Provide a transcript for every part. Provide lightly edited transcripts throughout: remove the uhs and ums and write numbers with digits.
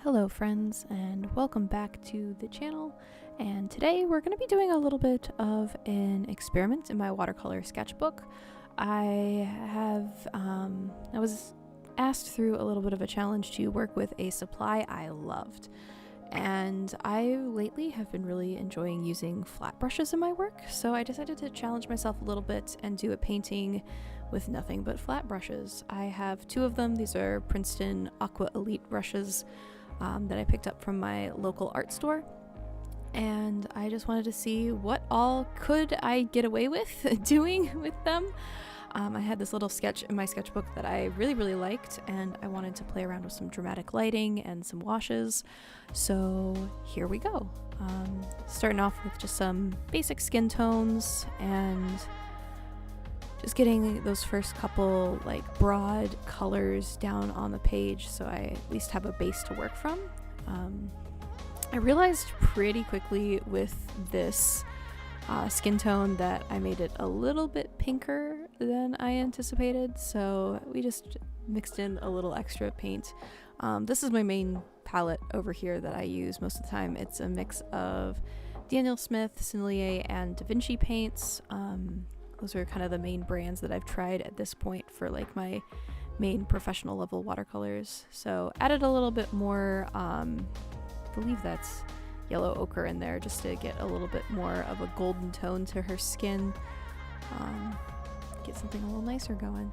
Hello friends, and welcome back to the channel. And today we're going to be doing a little bit of an experiment in my watercolor sketchbook. I was asked through a little bit of a challenge to work with a supply I loved. And I lately have been really enjoying using flat brushes in my work, so I decided to challenge myself a little bit and do a painting with nothing but flat brushes. I have two of them. These are Princeton Aqua Elite brushes that I picked up from my local art store, and I just wanted to see what all could I get away with doing with them. I had this little sketch in my sketchbook that I really liked, and I wanted to play around with some dramatic lighting and some washes, so here we go. Starting off with just some basic skin tones and just getting those first couple like broad colors down on the page so I at least have a base to work from. I realized pretty quickly with this skin tone that I made it a little bit pinker than I anticipated, so we just mixed in a little extra paint. This is my main palette over here that I use most of the time. It's a mix of Daniel Smith, Sennelier, and Vinci paints. Those are kind of the main brands that I've tried at this point for like my main professional level watercolors. So added a little bit more, I believe that's yellow ochre in there just to get a little bit more of a golden tone to her skin. Get something a little nicer going.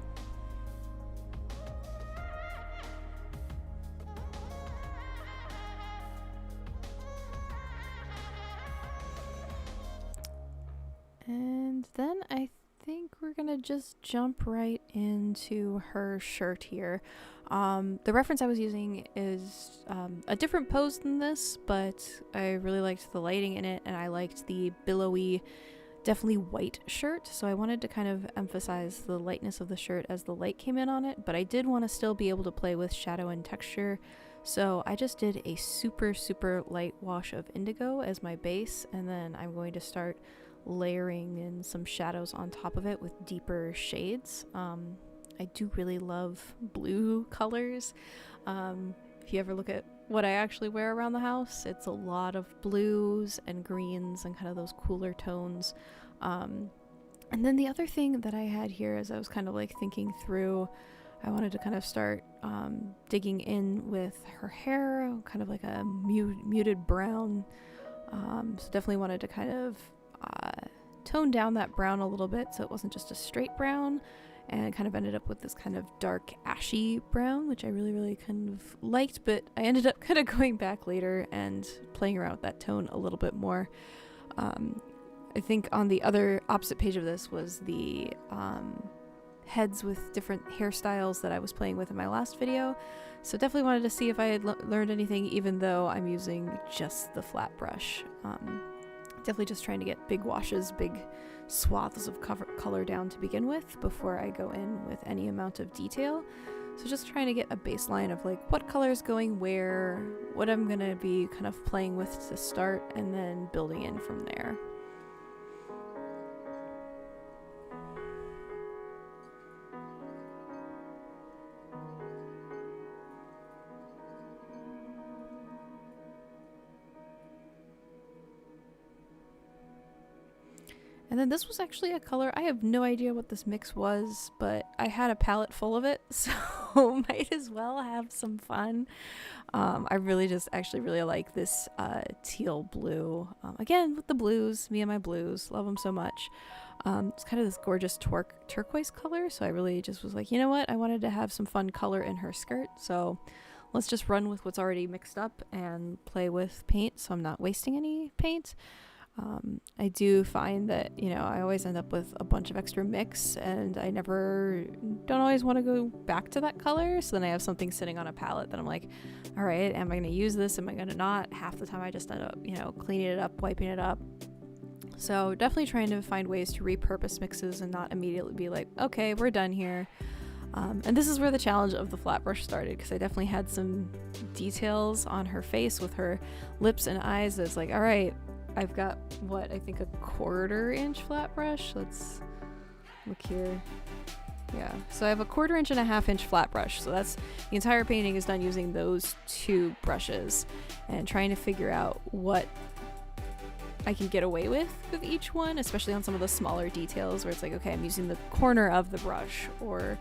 And then I think we're gonna just jump right into her shirt here. The reference I was using is a different pose than this, but I really liked the lighting in it, and I liked the billowy, definitely white shirt, so I wanted to kind of emphasize the lightness of the shirt as the light came in on it, but I did want to still be able to play with shadow and texture, so I just did a super light wash of indigo as my base, and then I'm going to start layering in some shadows on top of it with deeper shades. I do really love blue colors. If you ever look at what I actually wear around the house, it's a lot of blues and greens and kind of those cooler tones. And then the other thing that I had here as I was kind of like thinking through, I wanted to kind of start digging in with her hair, kind of like a muted brown. So definitely wanted to kind of tone down that brown a little bit so it wasn't just a straight brown, and it kind of ended up with this kind of dark ashy brown, which I really kind of liked, but I ended up kind of going back later and playing around with that tone a little bit more. I think on the other opposite page of this was the heads with different hairstyles that I was playing with in my last video, so definitely wanted to see if I had learned anything, even though I'm using just the flat brush. Definitely just trying to get big washes, big swaths of color down to begin with before I go in with any amount of detail. So just trying to get a baseline of like what color is going where, what I'm going to be kind of playing with to start, and then building in from there. And then this was actually a color, I have no idea what this mix was, but I had a palette full of it, so might as well have some fun. I really just actually really like this teal blue. Again, with the blues, me and my blues, love them so much. It's kind of this gorgeous turquoise color, so I really just was like, you know what, I wanted to have some fun color in her skirt, so let's just run with what's already mixed up and play with paint so I'm not wasting any paint. I do find that, you know, I always end up with a bunch of extra mix, and I don't always want to go back to that color, so then I have something sitting on a palette that I'm like, all right, am I going to use this, am I going to not? Half the time I just end up, you know, cleaning it up, wiping it up. So definitely trying to find ways to repurpose mixes and not immediately be like, okay, we're done here. And this is where the challenge of the flat brush started, because I definitely had some details on her face with her lips and eyes that's like, all right, I've got what I think a 1/4 inch flat brush. Let's look here. Yeah, so I have a 1/4 inch and a 1/2 inch flat brush. So that's the entire painting is done using those 2 brushes and trying to figure out what I can get away with each one, especially on some of the smaller details where it's like, okay, I'm using the corner of the brush or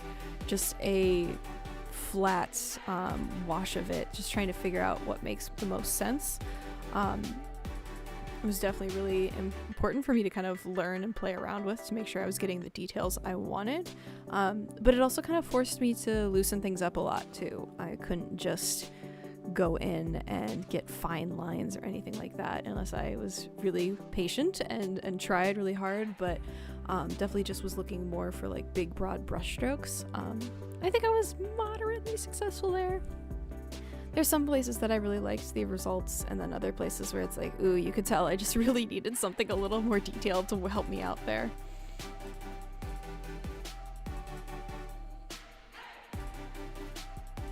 just a flat wash of it, just trying to figure out what makes the most sense. It was definitely really important for me to kind of learn and play around with to make sure I was getting the details I wanted. But it also kind of forced me to loosen things up a lot too. I couldn't just go in and get fine lines or anything like that unless I was really patient and tried really hard, but definitely just was looking more for like big broad brush strokes. I think I was moderately successful there. There's some places that I really liked the results, and then other places where it's like, ooh, you could tell I just really needed something a little more detailed to help me out there.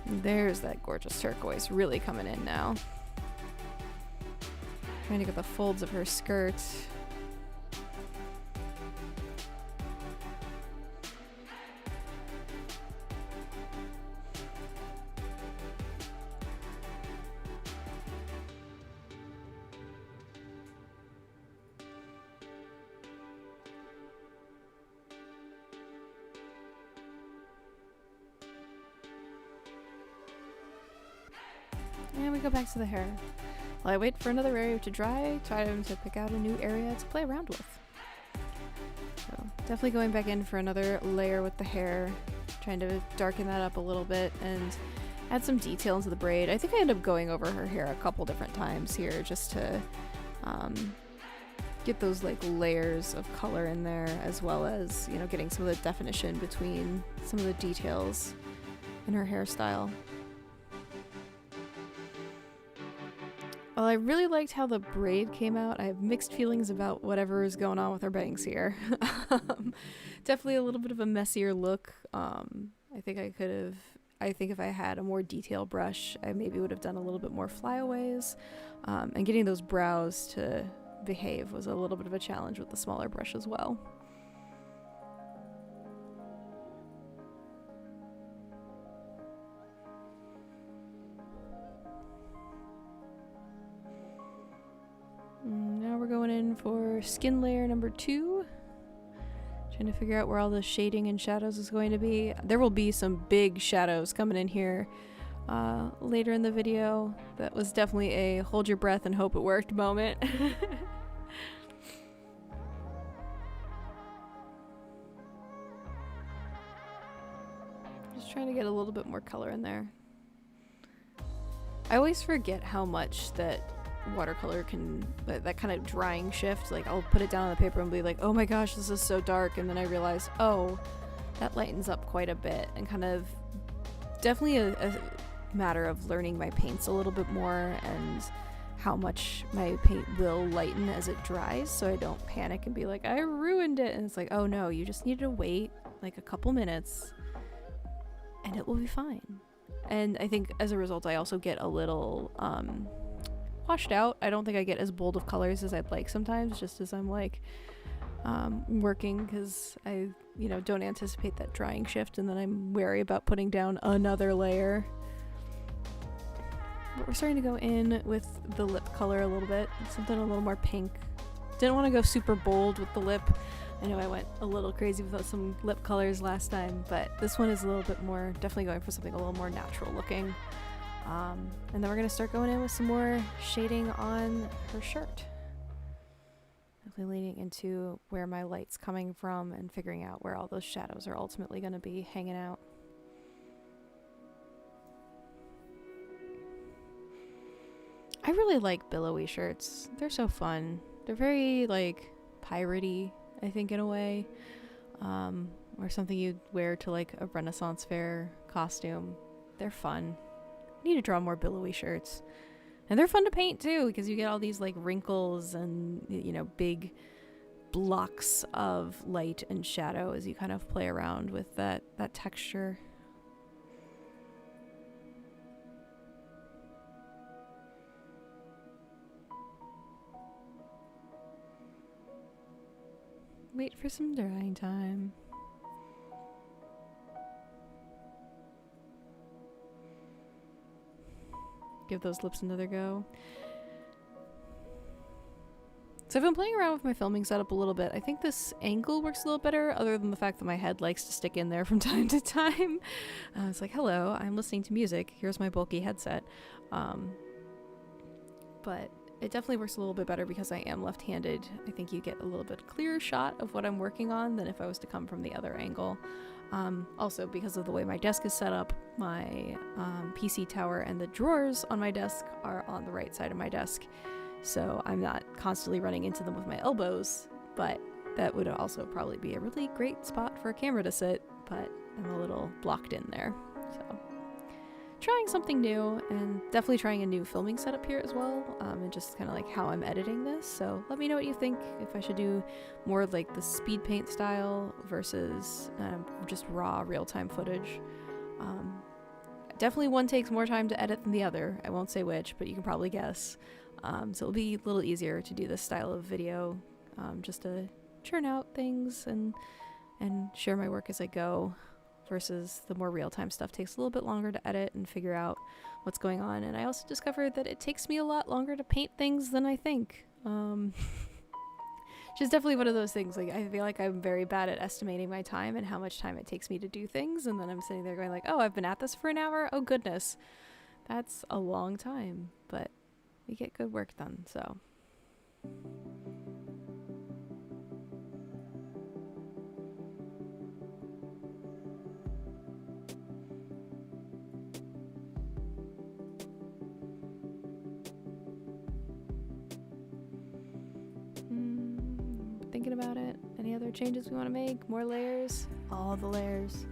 There's that gorgeous turquoise really coming in now. Trying to get the folds of her skirt. And we go back to the hair. While I wait for another area to dry, try to pick out a new area to play around with. So definitely going back in for another layer with the hair, trying to darken that up a little bit and add some detail into the braid. I think I ended up going over her hair a couple different times here just to get those like layers of color in there, as well as, you know, getting some of the definition between some of the details in her hairstyle. Well, I really liked how the braid came out. I have mixed feelings about whatever is going on with her bangs here. Definitely a little bit of a messier look. I think if I had a more detailed brush, I maybe would have done a little bit more flyaways. And getting those brows to behave was a little bit of a challenge with the smaller brush as well. Now we're going in for skin layer number 2. Trying to figure out where all the shading and shadows is going to be. There will be some big shadows coming in here later in the video. That was definitely a hold your breath and hope it worked moment. Just trying to get a little bit more color in there. I always forget how much that watercolor can, that kind of drying shift, like I'll put it down on the paper and be like, oh my gosh, this is so dark, and then I realize, oh, that lightens up quite a bit, and kind of definitely a matter of learning my paints a little bit more and how much my paint will lighten as it dries, so I don't panic and be like, I ruined it. And it's like, oh no, you just need to wait like a couple minutes and it will be fine. And I think as a result I also get a little washed out. I don't think I get as bold of colors as I'd like sometimes, just as I'm like working, because I, you know, don't anticipate that drying shift, and then I'm wary about putting down another layer. But we're starting to go in with the lip color a little bit, something a little more pink. Didn't want to go super bold with the lip. I know I went a little crazy with some lip colors last time, but this one is a little bit more, definitely going for something a little more natural looking. And then we're going to start going in with some more shading on her shirt. Definitely leaning into where my light's coming from and figuring out where all those shadows are ultimately going to be hanging out. I really like billowy shirts. They're so fun. They're very, like, piratey, I think, in a way. Or something you'd wear to, like, a Renaissance fair costume. They're fun. I need to draw more billowy shirts. And they're fun to paint too, because you get all these like wrinkles and, you know, big blocks of light and shadow as you kind of play around with that texture. Wait for some drying time. give those lips another go. So I've been playing around with my filming setup a little bit. I think this angle works a little better, other than the fact that my head likes to stick in there from time to time. It's like, hello, I'm listening to music. Here's my bulky headset. But it definitely works a little bit better because I am left-handed. I think you get a little bit clearer shot of what I'm working on than if I was to come from the other angle. Also, because of the way my desk is set up, my PC tower and the drawers on my desk are on the right side of my desk. So I'm not constantly running into them with my elbows, but that would also probably be a really great spot for a camera to sit, but I'm a little blocked in there. So trying something new, and definitely trying a new filming setup here as well, and just kind of like how I'm editing this. So let me know what you think, if I should do more of like the speed paint style versus just raw real-time footage. Definitely one takes more time to edit than the other. I won't say which, but you can probably guess. So it'll be a little easier to do this style of video, just to churn out things and share my work as I go, versus the more real-time stuff takes a little bit longer to edit and figure out what's going on. And I also discovered that it takes me a lot longer to paint things than I think. Which is definitely one of those things, like I feel like I'm very bad at estimating my time and how much time it takes me to do things, and then I'm sitting there going like, oh, I've been at this for an hour? Oh goodness. That's a long time, but we get good work done, so. Thinking about it. Any other changes we want to make? More layers? All the layers.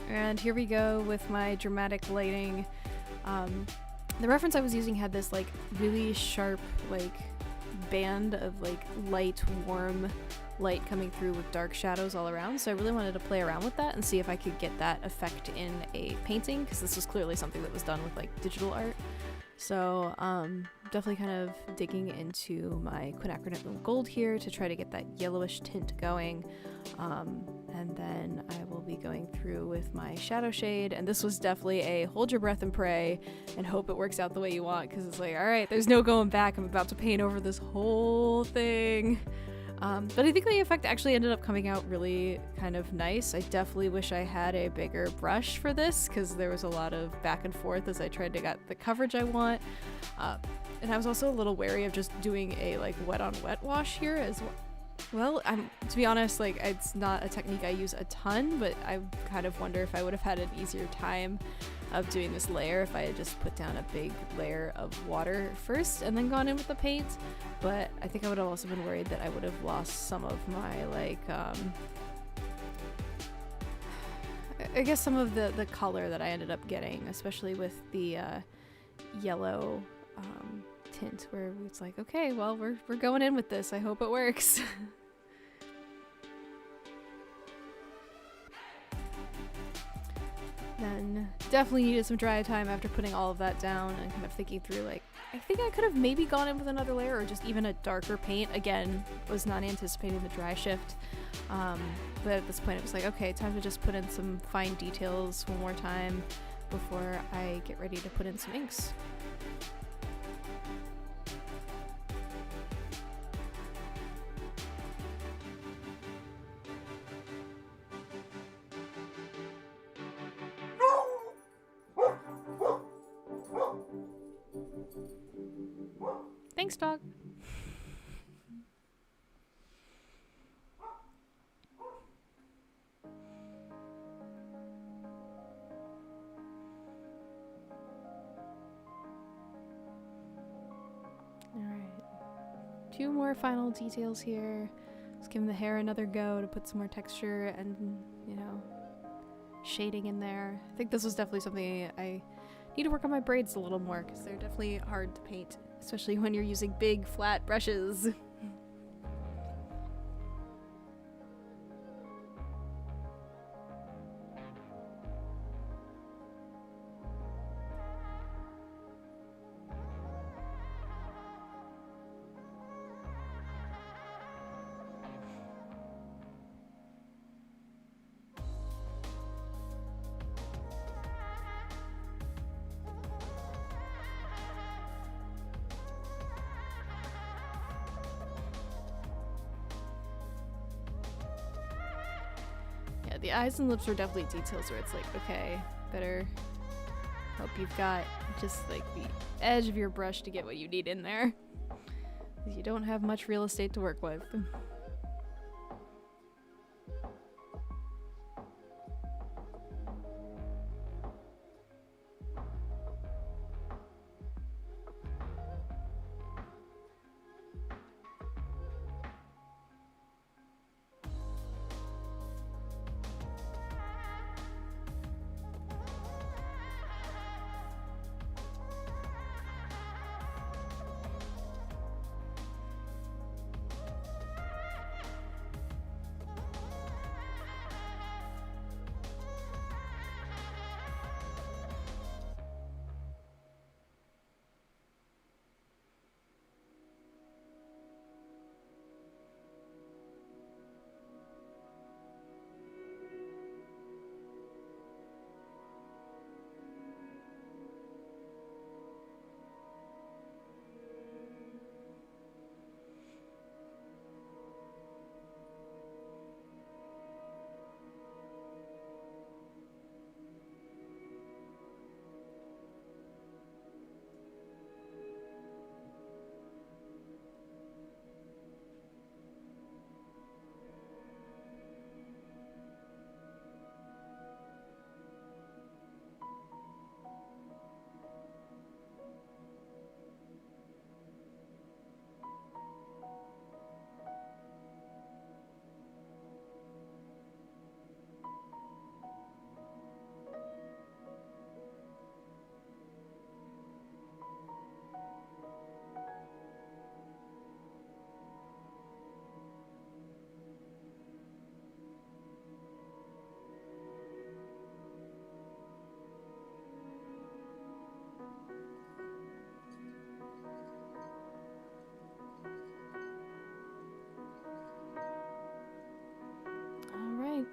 And here we go with my dramatic lighting. The reference I was using had this like really sharp like band of like light, warm light coming through with dark shadows all around. So I really wanted to play around with that and see if I could get that effect in a painting, because this was clearly something that was done with like digital art. So definitely kind of digging into my quinacridone gold here to try to get that yellowish tint going. And then I will be going through with my shadow shade, and this was definitely a hold your breath and pray and hope it works out the way you want, because it's like, all right, there's no going back. I'm about to paint over this whole thing. But I think the effect actually ended up coming out really kind of nice. I definitely wish I had a bigger brush for this, because there was a lot of back and forth as I tried to get the coverage I want. And I was also a little wary of just doing a like wet on wet wash here as well. Well, to be honest, like it's not a technique I use a ton, but I kind of wonder if I would have had an easier time of doing this layer if I had just put down a big layer of water first and then gone in with the paint. But I think I would have also been worried that I would have lost some of my like I guess some of the color that I ended up getting, especially with the yellow tint, where it's like, okay, well, we're going in with this. I hope it works. Then definitely needed some dry time after putting all of that down and kind of thinking through like, I think I could have maybe gone in with another layer or just even a darker paint. Again, was not anticipating the dry shift. But at this point it was like, okay, time to just put in some fine details one more time before I get ready to put in some inks. Thanks, dog. Alright. 2 more final details here. Just giving the hair another go to put some more texture and, you know, shading in there. I think this was definitely something I need to work on my braids a little more, because they're definitely hard to paint, especially when you're using big flat brushes. the eyes and lips are definitely details where it's like, okay, better hope you've got just like the edge of your brush to get what you need in there. You don't have much real estate to work with.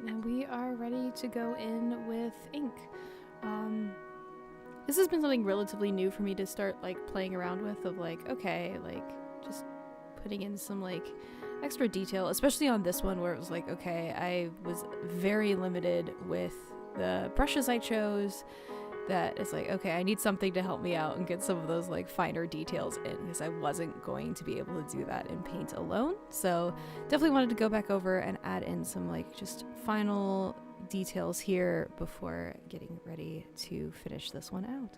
And we are ready to go in with ink. This has been something relatively new for me to start like playing around with, of like, okay, like just putting in some like extra detail, especially on this one where it was like, okay, I was very limited with the brushes I chose. That it's like, okay, I need something to help me out and get some of those like finer details in, because I wasn't going to be able to do that in paint alone. So definitely wanted to go back over and add in some like just final details here before getting ready to finish this one out.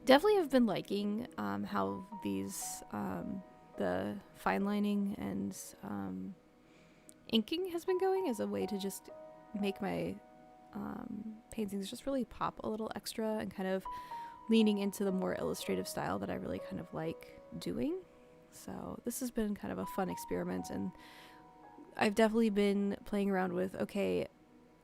Definitely have been liking how these the fine lining and inking has been going as a way to just make my paintings just really pop a little extra, and kind of leaning into the more illustrative style that I really kind of like doing. So this has been kind of a fun experiment, and I've definitely been playing around with, okay,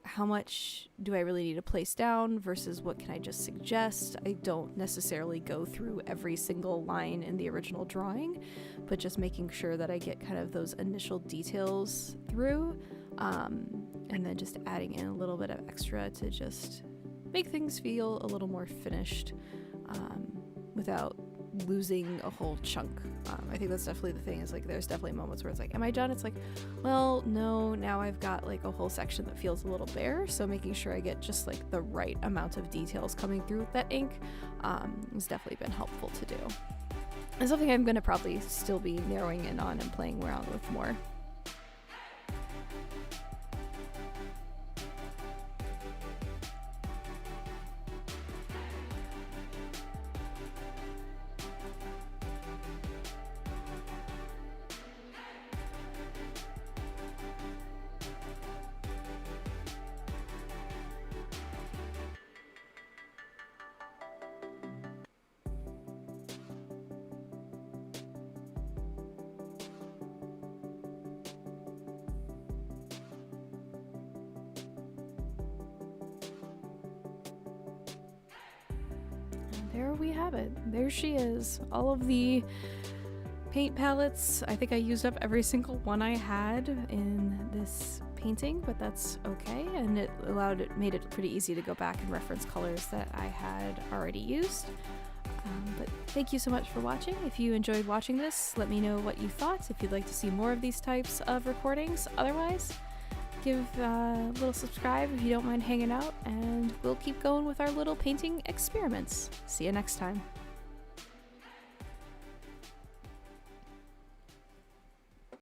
how much do I really need to place down versus what can I just suggest? I don't necessarily go through every single line in the original drawing, but just making sure that I get kind of those initial details through, and then just adding in a little bit of extra to just make things feel a little more finished, without losing a whole chunk. I think that's definitely the thing, is like there's definitely moments where it's like, am I done? It's like, well, no, now I've got like a whole section that feels a little bare, so making sure I get just like the right amount of details coming through with that ink has definitely been helpful to do. And something I'm going to probably still be narrowing in on and playing around with more. There we have it. There she is. All of the paint palettes. I think I used up every single one I had in this painting, but that's okay. And it made it pretty easy to go back and reference colors that I had already used. But thank you so much for watching. If you enjoyed watching this, let me know what you thought, if you'd like to see more of these types of recordings. Otherwise, give a little subscribe if you don't mind hanging out, and we'll keep going with our little painting experiments. See you next time.